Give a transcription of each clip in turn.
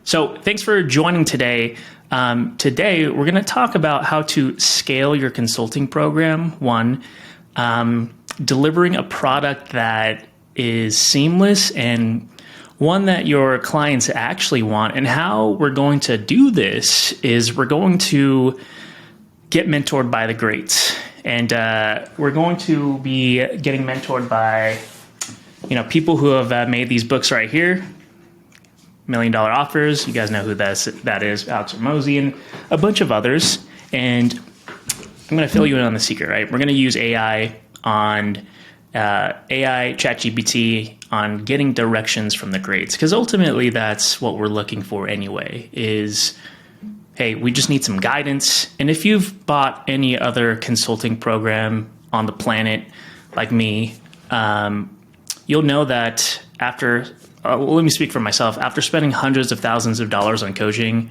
So thanks for joining today. Today, we're going to talk about how to scale your consulting program. One, delivering a product that is seamless and one that your clients actually want. And how we're going to do this is we're going to get mentored by the greats. And we're going to be getting mentored by, people who have made these books right here. $1 Million Offers. You guys know who that is, Alex Hormozi, and a bunch of others. And I'm going to fill you in on the secret, right? We're going to use AI on ChatGPT on getting directions from the greats, because ultimately that's what we're looking for anyway, is, hey, we just need some guidance. And if you've bought any other consulting program on the planet like me, you'll know that after let me speak for myself. After spending hundreds of thousands of dollars on coaching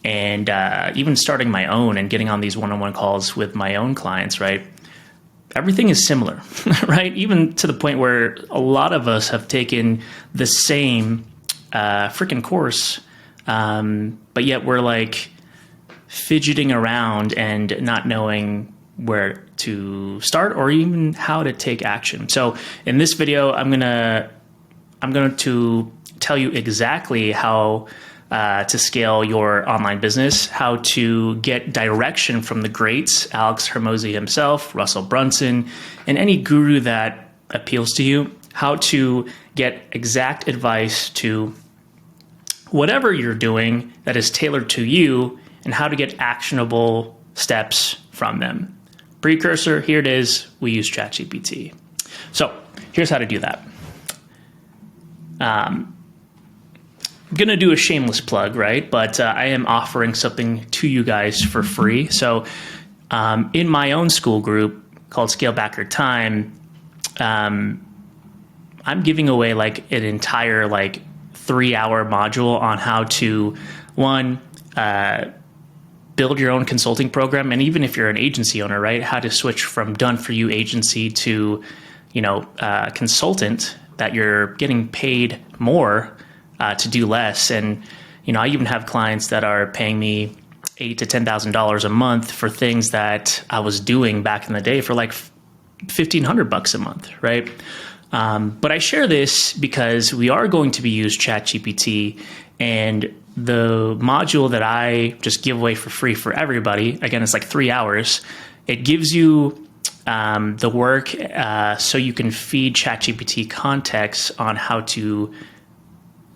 and even starting my own and getting on these one-on-one calls with my own clients, right? Everything is similar, right? Even to the point where a lot of us have taken the same freaking course, but yet we're like fidgeting around and not knowing where to start or even how to take action. So in this video, I'm going to tell you exactly how to scale your online business, how to get direction from the greats, Alex Hormozi himself, Russell Brunson, and any guru that appeals to you, how to get exact advice to whatever you're doing that is tailored to you, and how to get actionable steps from them. Precursor, here it is. We use ChatGPT. So here's how to do that. I'm going to do a shameless plug, right? But I am offering something to you guys for free. So in my own school group called Scale Back Your Time, I'm giving away like an entire 3-hour module on how to, one, build your own consulting program. And even if you're an agency owner, right, how to switch from done-for-you agency to, consultant, that you're getting paid more to do less. And, I even have clients that are paying me $8,000 to $10,000 a month for things that I was doing back in the day for like $1,500 a month, right? But I share this because we are going to be using ChatGPT, and the module that I just give away for free for everybody, again, it's like 3 hours. It gives you the work so you can feed ChatGPT context on how to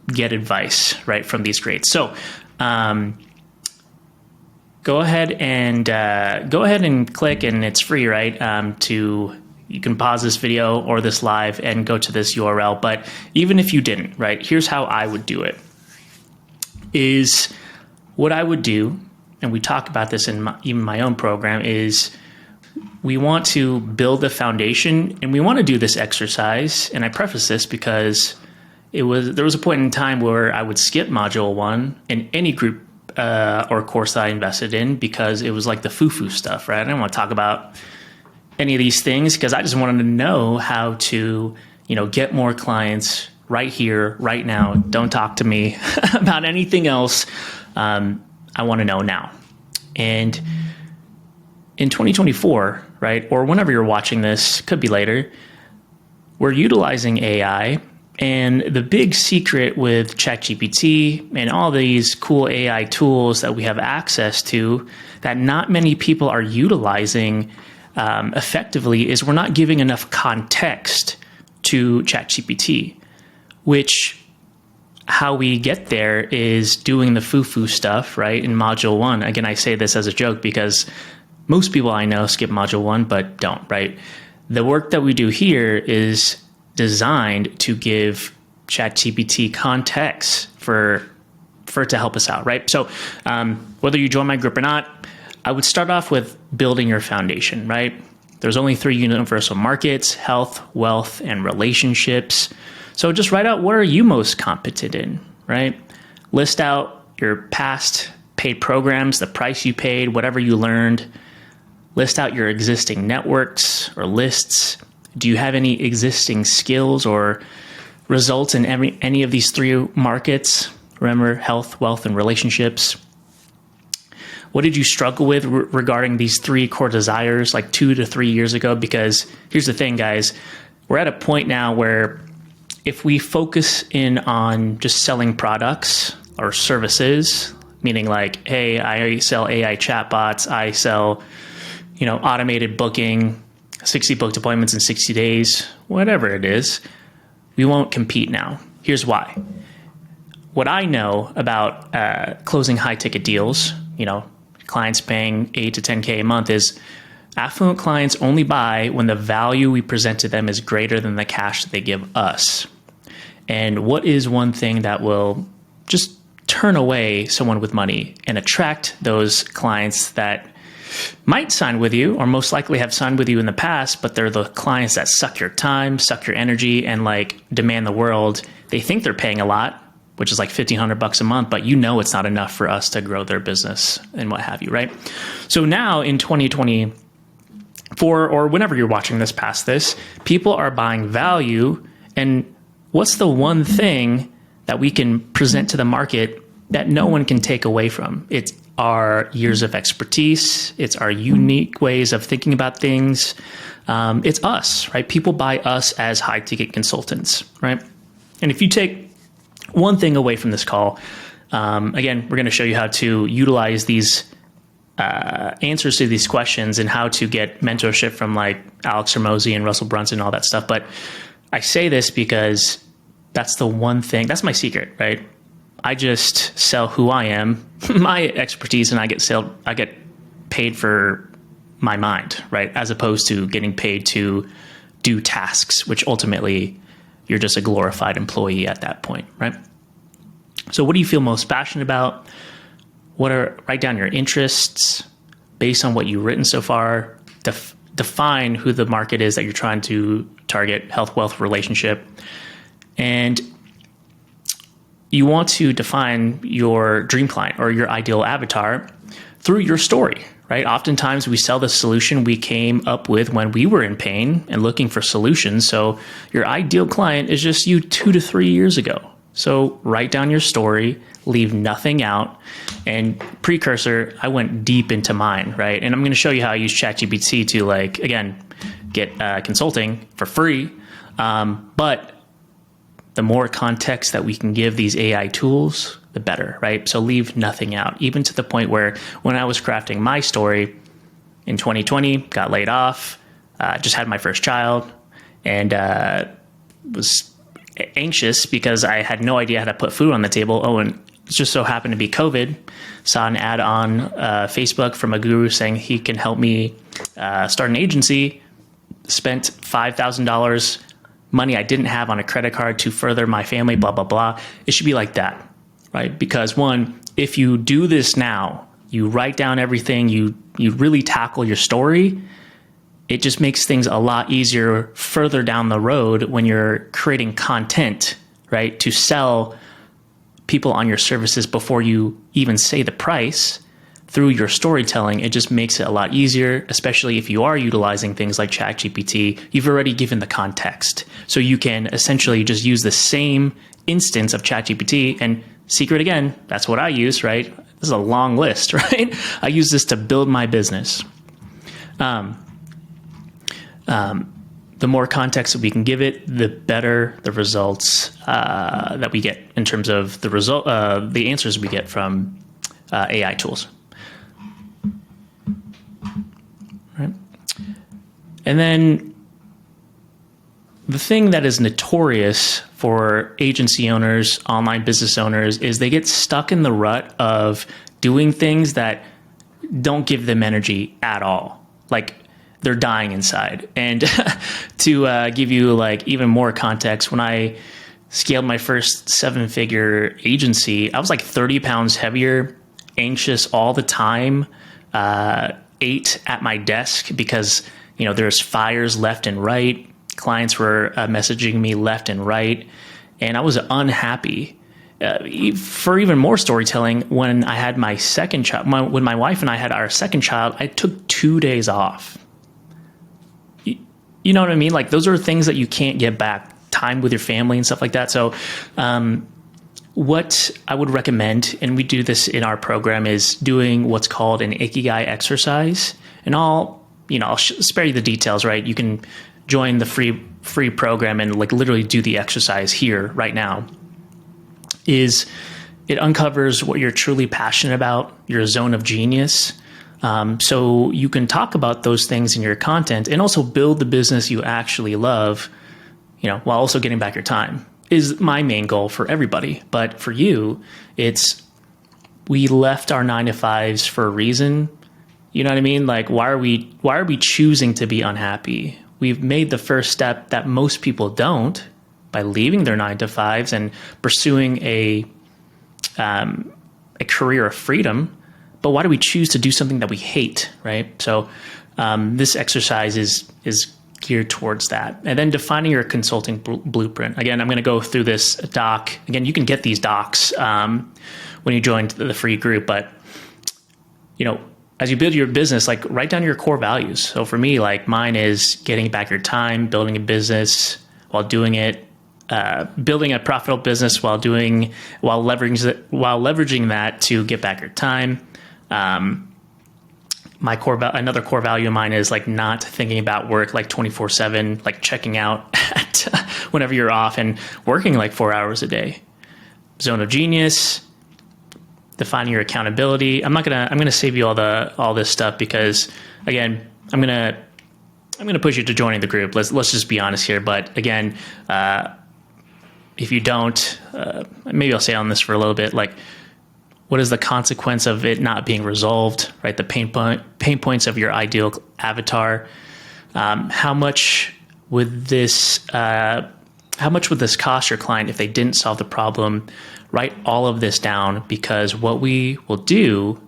get advice, right, from these greats. So go ahead and click, and it's free, right? You can pause this video or this live and go to this URL. But even if you didn't, right, here's how I would do it. Is what I would do, and we talk about this in even my own program, is we want to build a foundation, and we want to do this exercise. And I preface this because there was a point in time where I would skip module 1 in any group or course that I invested in, because it was like the foo-foo stuff, right? I didn't want to talk about any of these things because I just wanted to know how to, get more clients right here, right now. Don't talk to me about anything else. I want to know now. And in 2024, right, or whenever you're watching this, could be later, we're utilizing AI. And the big secret with ChatGPT and all these cool AI tools that we have access to that not many people are utilizing effectively is we're not giving enough context to ChatGPT, which how we get there is doing the foo-foo stuff, right, in module 1. Again, I say this as a joke because most people I know skip module 1 but don't, right? The work that we do here is designed to give ChatGPT context for it to help us out, right? So whether you join my group or not, I would start off with building your foundation, right? There's only 3 universal markets: health, wealth, and relationships. So just write out, what are you most competent in, right? List out your past paid programs, the price you paid, whatever you learned. List out your existing networks or lists. Do you have any existing skills or results in any of these 3 markets? Remember, health, wealth, and relationships. What did you struggle with regarding these 3 core desires like 2 to 3 years ago? Because here's the thing, guys. We're at a point now where if we focus in on just selling products or services, meaning like, hey, I sell AI chatbots, I sell, automated booking, 60 booked appointments in 60 days, whatever it is, we won't compete now. Here's why. What I know about closing high ticket deals, clients paying 8 to 10K a month, is affluent clients only buy when the value we present to them is greater than the cash that they give us. And what is one thing that will just turn away someone with money and attract those clients that might sign with you, or most likely have signed with you in the past, but they're the clients that suck your time, suck your energy, and demand the world. They think they're paying a lot, which is like $1,500 a month, but it's not enough for us to grow their business and what have you, right? So now in 2024, or whenever you're watching this past this, people are buying value. And what's the one thing that we can present to the market that no one can take away from? It's our years of expertise. It's our unique ways of thinking about things. It's us, right? People buy us as high ticket consultants, right? And if you take one thing away from this call, again, we're going to show you how to utilize these answers to these questions and how to get mentorship from Alex Hormozi and Russell Brunson and all that stuff. But I say this because that's the one thing, that's my secret, right? I just sell who I am, my expertise, and I get paid for my mind, right? As opposed to getting paid to do tasks, which ultimately you're just a glorified employee at that point, right? So what do you feel most passionate about? Write down your interests based on what you've written so far. Define who the market is that you're trying to target, health, wealth, relationship. And you want to define your dream client or your ideal avatar through your story, right? Oftentimes we sell the solution we came up with when we were in pain and looking for solutions. So your ideal client is just you 2 to 3 years ago. So write down your story, leave nothing out. And precursor, I went deep into mine, right? And I'm going to show you how I use ChatGPT to again, get consulting for free. But the more context that we can give these AI tools, the better, right? So leave nothing out, even to the point where when I was crafting my story in 2020, got laid off, just had my first child, and was anxious because I had no idea how to put food on the table. Oh, and it just so happened to be COVID. Saw an ad on Facebook from a guru saying he can help me start an agency. Spent $5,000 money I didn't have on a credit card to further my family, blah, blah, blah. It should be like that, right? Because one, if you do this now, you write down everything, you really tackle your story, it just makes things a lot easier further down the road when you're creating content, right? To sell people on your services before you even say the price. Through your storytelling, it just makes it a lot easier, especially if you are utilizing things like ChatGPT. You've already given the context. So you can essentially just use the same instance of ChatGPT. And secret again, that's what I use, right? This is a long list, right? I use this to build my business. The more context that we can give it, the better the results that we get in terms of the answers we get from AI tools. Right. And then the thing that is notorious for agency owners, online business owners, is they get stuck in the rut of doing things that don't give them energy at all. They're dying inside. And to give you even more context, when I scaled my first 7-figure agency, I was 30 pounds heavier, anxious all the time, ate at my desk because, there's fires left and right. Clients were messaging me left and right. And I was unhappy. For even more storytelling, when I had my second child, when my wife and I had our second child, I took 2 days off. You know what I mean? Those are things that you can't get back, time with your family and stuff like that. So what I would recommend, and we do this in our program, is doing what's called an Ikigai exercise. And I'll spare you the details, right? You can join the free program and like literally do the exercise here right now. It uncovers what you're truly passionate about, your zone of genius. So you can talk about those things in your content and also build the business you actually love, while also getting back your time, is my main goal for everybody. But for you, we left our 9-to-5s for a reason. You know what I mean? Like, why are we choosing to be unhappy? We've made the first step that most people don't by leaving their 9-to-5s and pursuing a career of freedom. But why do we choose to do something that we hate, right? So this exercise is geared towards that. And then defining your consulting blueprint. Again, I'm going to go through this doc. Again, you can get these docs when you join the free group. But, as you build your business, like write down your core values. So for me, like mine is getting back your time, building a business while doing it, building a profitable business while leveraging that to get back your time. Another core value of mine is like not thinking about work like 24/7, like checking out at whenever you're off and working like 4 hours a day. Zone of genius, defining your accountability. I'm gonna save you all this stuff because again, I'm gonna push you to joining the group. Let's just be honest here. But again, if you don't, maybe I'll stay on this for a little bit. Like, what is the consequence of it not being resolved, right? The pain points of your ideal avatar. How much would this cost your client if they didn't solve the problem? Write all of this down, because what we will do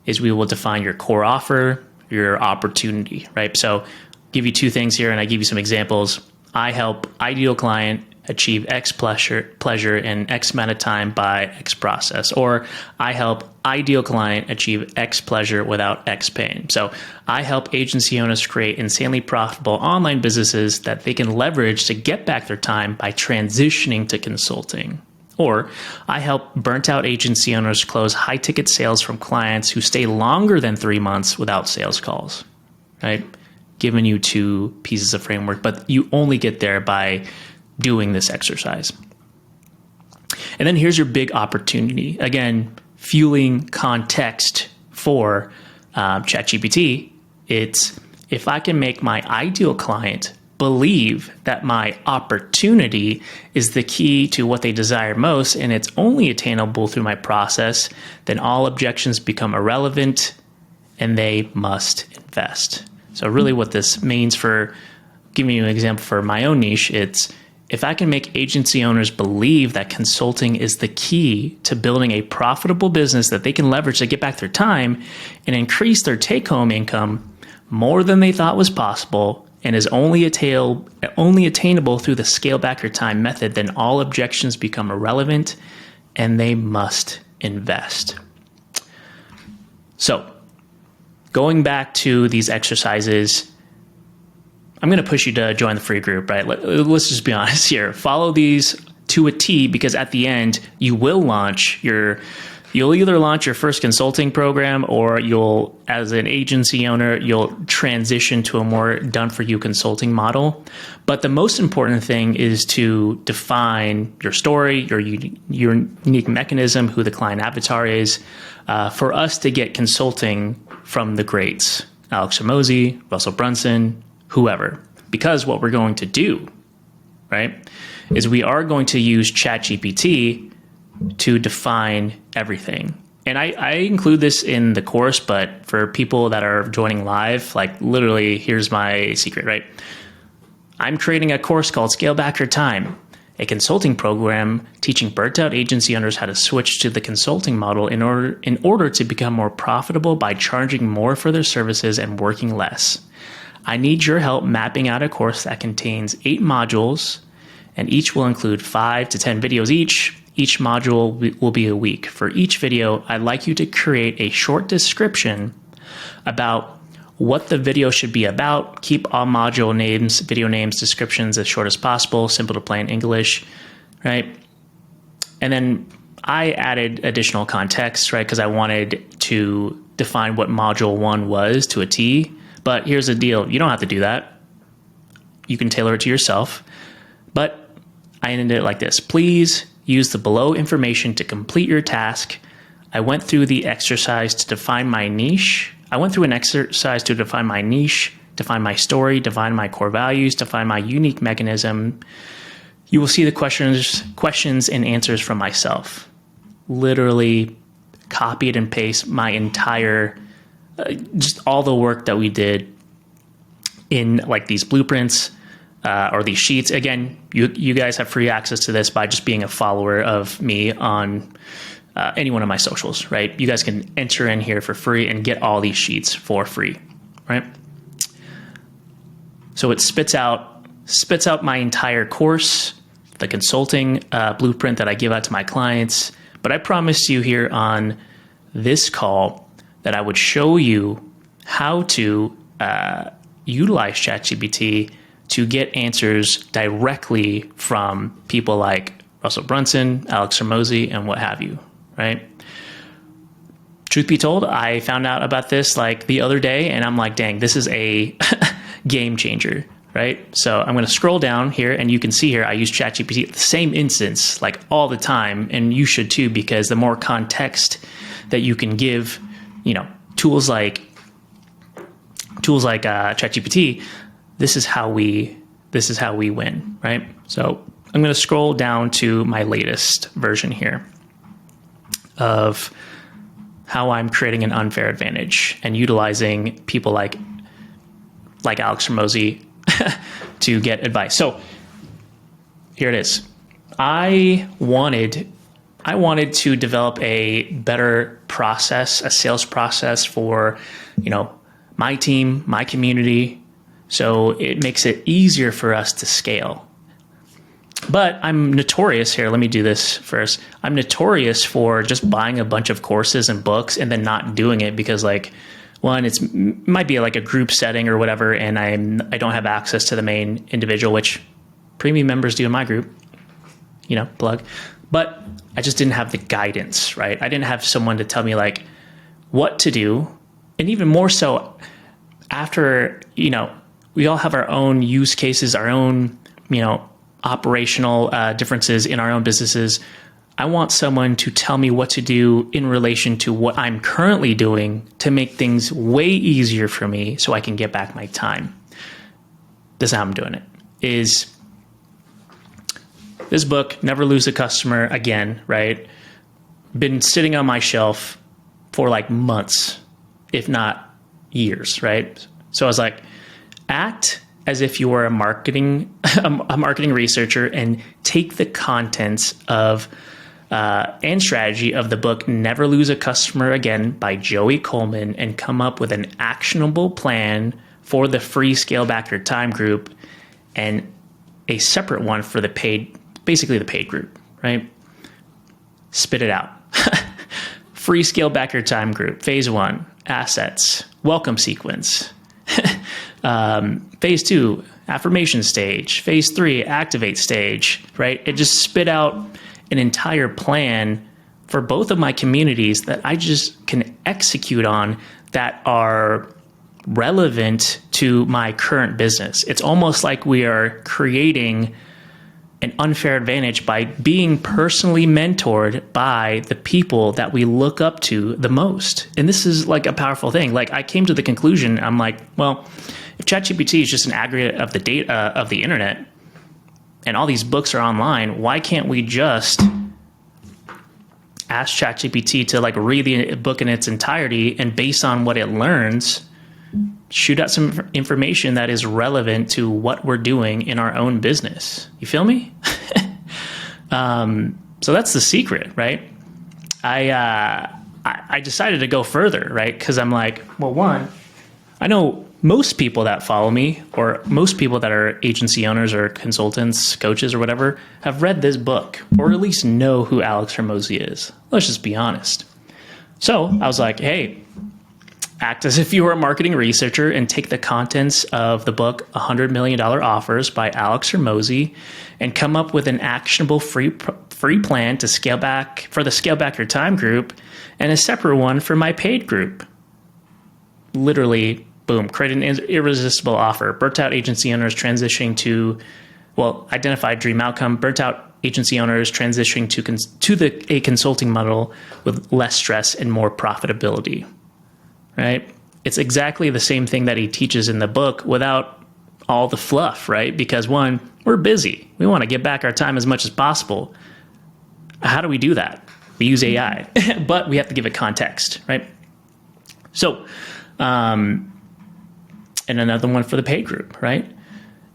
is we will define your core offer, your opportunity, right? So give you two things here, and I give you some examples. I help ideal client achieve X pleasure in X amount of time by X process, or I help ideal client achieve X pleasure without X pain. So I help agency owners create insanely profitable online businesses that they can leverage to get back their time by transitioning to consulting. Or I help burnt out agency owners close high ticket sales from clients who stay longer than 3 months without sales calls, right? Giving you two pieces of framework, but you only get there by doing this exercise. And then here's your big opportunity. Again, fueling context for ChatGPT. It's, if I can make my ideal client believe that my opportunity is the key to what they desire most, and it's only attainable through my process, then all objections become irrelevant and they must invest. So really what this means, for giving you an example for my own niche, it's, if I can make agency owners believe that consulting is the key to building a profitable business that they can leverage to get back their time and increase their take-home income more than they thought was possible, and is only attainable through the scale back your time method, then all objections become irrelevant and they must invest. So going back to these exercises, I'm going to push you to join the free group, right? Let's just be honest here. Follow these to a T, because at the end, you'll either launch your first consulting program, or as an agency owner, you'll transition to a more done-for-you consulting model. But the most important thing is to define your story, your unique mechanism, who the client avatar is, for us to get consulting from the greats, Alex Hormozi, Russell Brunson, whoever. Because what we're going to do, right, is we are going to use ChatGPT to define everything. And I include this in the course, but for people that are joining live, like literally, here's my secret, right? I'm creating a course called Scale Back Your Time, a consulting program teaching burnt out agency owners how to switch to the consulting model in order to become more profitable by charging more for their services and working less. I need your help mapping out a course that contains 8 modules, and each will include 5 to 10 videos each. Each module will be a week. For each video, I'd like you to create a short description about what the video should be about. Keep all module names, video names, descriptions as short as possible, simple to plain English, right? And then I added additional context, right? Because I wanted to define what module 1 was to a T. But here's the deal. You don't have to do that. You can tailor it to yourself. But I ended it like this. Please use the below information to complete your task. I went through the exercise to define my niche. I went through an exercise to define my niche, define my story, define my core values, define my unique mechanism. You will see the questions and answers from myself. Literally copied and paste my entire, just all the work that we did in like these blueprints or these sheets. Again, you guys have free access to this by just being a follower of me on any one of my socials, right? You guys can enter in here for free and get all these sheets for free, right? So it spits out my entire course, the consulting blueprint that I give out to my clients. But I promised you here on this call that I would show you how to utilize ChatGPT to get answers directly from people like Russell Brunson, Alex Hormozi, and what have you, right? Truth be told, I found out about this like the other day, and I'm like, dang, this is a game changer, right? So I'm going to scroll down here, and you can see here I use ChatGPT, the same instance, like all the time, and you should too, because the more context that you can give, tools like ChatGPT, this is how we win, right? So I'm going to scroll down to my latest version here of how I'm creating an unfair advantage and utilizing people like Alex Hormozi to get advice. So here it is. I wanted to develop a better process, a sales process for, my team, my community, so it makes it easier for us to scale. But I'm notorious here. Let me do this first. I'm notorious for just buying a bunch of courses and books and then not doing it because, one, it might be like a group setting or whatever, and I don't have access to the main individual, which premium members do in my group, plug. But I just didn't have the guidance, right? I didn't have someone to tell me what to do. And even more so after, we all have our own use cases, our own, operational differences in our own businesses. I want someone to tell me what to do in relation to what I'm currently doing to make things way easier for me so I can get back my time. This is how I'm doing it. Is this book, Never Lose a Customer Again, right? Been sitting on my shelf for months, if not years, right? So I was like, act as if you were a marketing researcher and take the contents of and strategy of the book Never Lose a Customer Again by Joey Coleman and come up with an actionable plan for the free Scale Back Your Time group and a separate one for the paid, basically the paid group, right? Spit it out. Free Scale Back Your Time group, phase 1, assets, welcome sequence. Phase 2, affirmation stage. Phase 3, activate stage, right? It just spit out an entire plan for both of my communities that I just can execute on that are relevant to my current business. It's almost like we are creating an unfair advantage by being personally mentored by the people that we look up to the most. And this is a powerful thing. I came to the conclusion, I'm like, well, if ChatGPT is just an aggregate of the data of the internet and all these books are online, why can't we just ask ChatGPT to read the book in its entirety and based on what it learns, shoot out some information that is relevant to what we're doing in our own business. You feel me? So that's the secret, right? I decided to go further, right? Because I'm like, well, one, I know most people that follow me or most people that are agency owners or consultants, coaches or whatever have read this book or at least know who Alex Hormozi is. Let's just be honest. So I was like, hey, act as if you were a marketing researcher and take the contents of the book $100 Million Offers by Alex Hormozi and come up with an actionable free free plan to scale back for the Scale Back Your Time group and a separate one for my paid group. Literally, boom, create an irresistible offer. Burnt out agency owners transitioning to, identified dream outcome, burnt out agency owners transitioning to a consulting model with less stress and more profitability, right? It's exactly the same thing that he teaches in the book without all the fluff, right? Because one, we're busy. We want to get back our time as much as possible. How do we do that? We use AI, but we have to give it context, right? So, and another one for the paid group, right?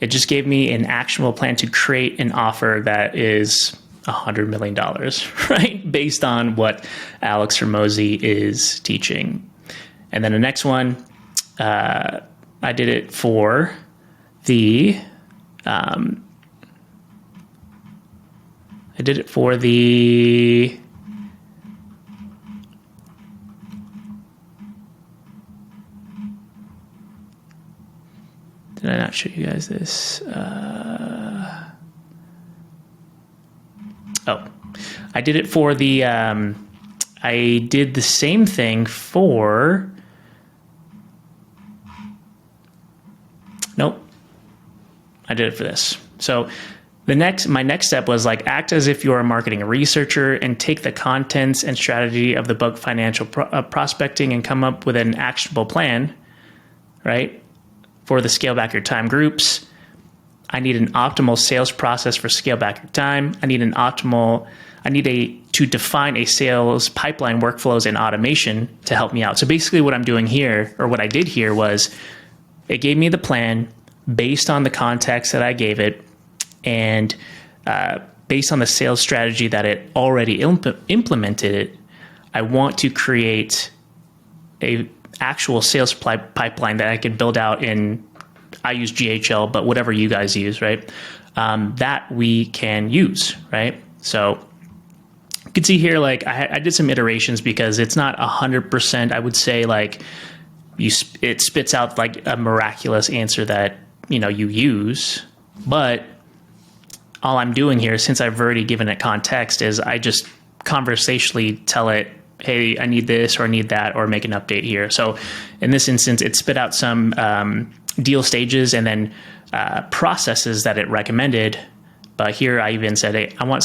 It just gave me an actionable plan to create an offer that is $100 million, right? Based on what Alex Hormozi is teaching. And then the next one, I did it for the, did I not show you guys this? I did it for the, I did the same thing for, nope, I did it for this. So my next step was like, act as if you're a marketing researcher and take the contents and strategy of the book Financial Prospecting and come up with an actionable plan, right? For the Scale Back Your Time groups. I need an optimal sales process for Scale Back Your Time. I need to define a sales pipeline workflows and automation to help me out. So basically what I'm doing here, or what I did here, was it gave me the plan based on the context that I gave it, and based on the sales strategy that it already implemented, I want to create a actual sales pipeline that I could build out in, I use GHL, but whatever you guys use, right? That we can use, right? So you can see here, like I did some iterations because it's not 100%. I would say like it spits out like a miraculous answer that, you use, but all I'm doing here, since I've already given it context, is I just conversationally tell it, hey, I need this or I need that, or make an update here. So in this instance, it spit out some deal stages and then processes that it recommended. But here I even said, hey, I want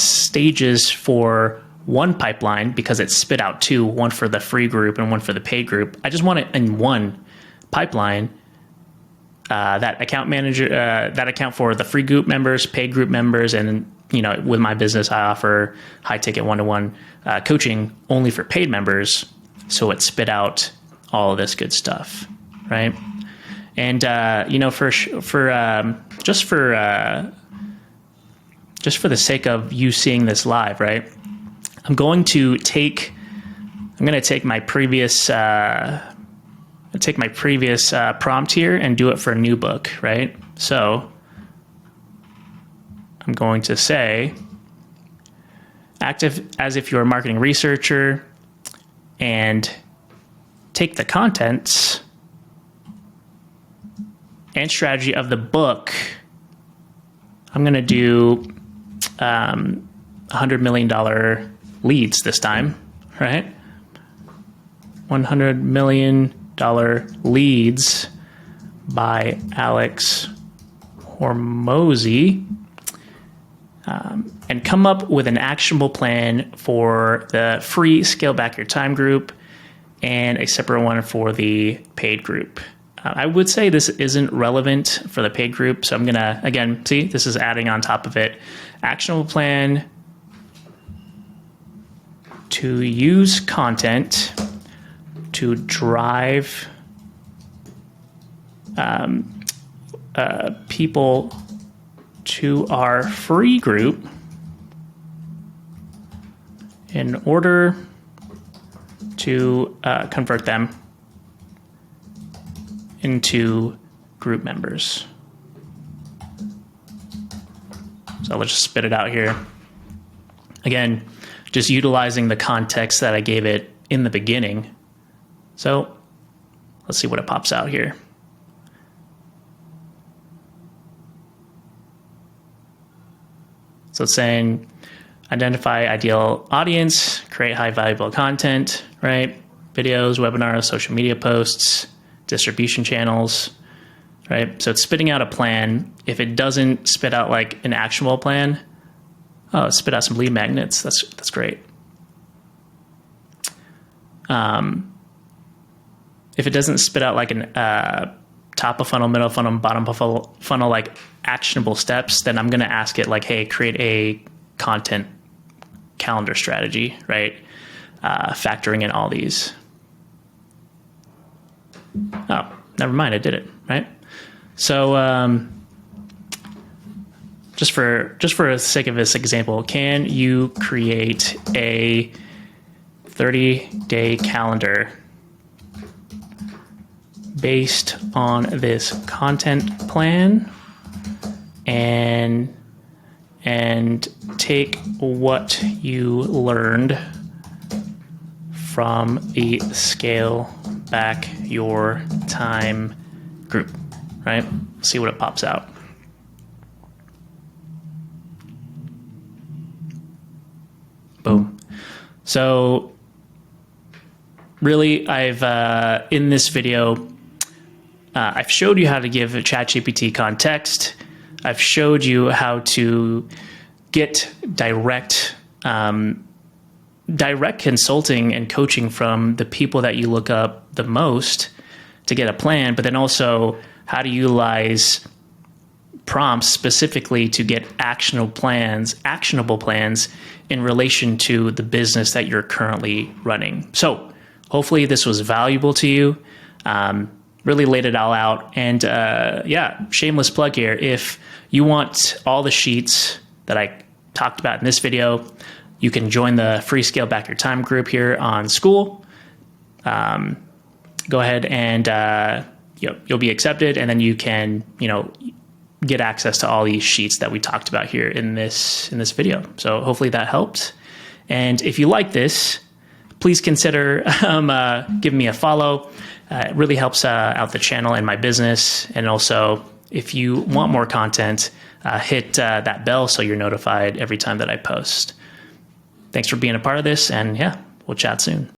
stages for one pipeline because it spit out two, one for the free group and one for the paid group. I just want it in one pipeline. That account for the free group members, paid group members, and with my business, I offer high ticket one-to-one coaching only for paid members. So it spit out all of this good stuff, right? And just for the sake of you seeing this live, right? I'm going to take my previous prompt here and do it for a new book, right? So I'm going to say, act as if you're a marketing researcher and take the contents and strategy of the book. I'm going to do $100 million leads this time, right? $100 million leads by Alex Hormozi, and come up with an actionable plan for the free Scale Back Your Time group and a separate one for the paid group. I would say this isn't relevant for the paid group, so I'm going to, again, see, this is adding on top of it. Actionable plan to use content to drive people to our free group in order to convert them into group members. So let's just spit it out here. Again, just utilizing the context that I gave it in the beginning. So let's see what it pops out here. So it's saying, identify ideal audience, create high valuable content, right? Videos, webinars, social media posts, distribution channels, right? So it's spitting out a plan. If it doesn't spit out like an actionable plan, oh, spit out some lead magnets. That's great. If it doesn't spit out like an top of funnel, middle of funnel, bottom of funnel, like actionable steps, then I'm going to ask it like, hey, create a content calendar strategy, right? Factoring in all these. Oh, never mind. I did it, right? So just for the sake of this example, can you create a 30-day calendar based on this content plan and take what you learned from the Scale Back Your Time group, right? See what it pops out. Boom. So really, I've in this video, I've showed you how to give a ChatGPT context. I've showed you how to get direct consulting and coaching from the people that you look up the most to get a plan, but then also how to utilize prompts specifically to get actionable plans in relation to the business that you're currently running. So hopefully this was valuable to you. Really laid it all out. And yeah, shameless plug here. If you want all the sheets that I talked about in this video, you can join the free Scale Back Your Time group here on School. Go ahead and you'll be accepted, and then you can get access to all these sheets that we talked about here in this video. So hopefully that helped. And if you like this, please consider giving me a follow. It really helps out the channel and my business. And also, if you want more content, hit that bell so you're notified every time that I post. Thanks for being a part of this, and yeah, we'll chat soon.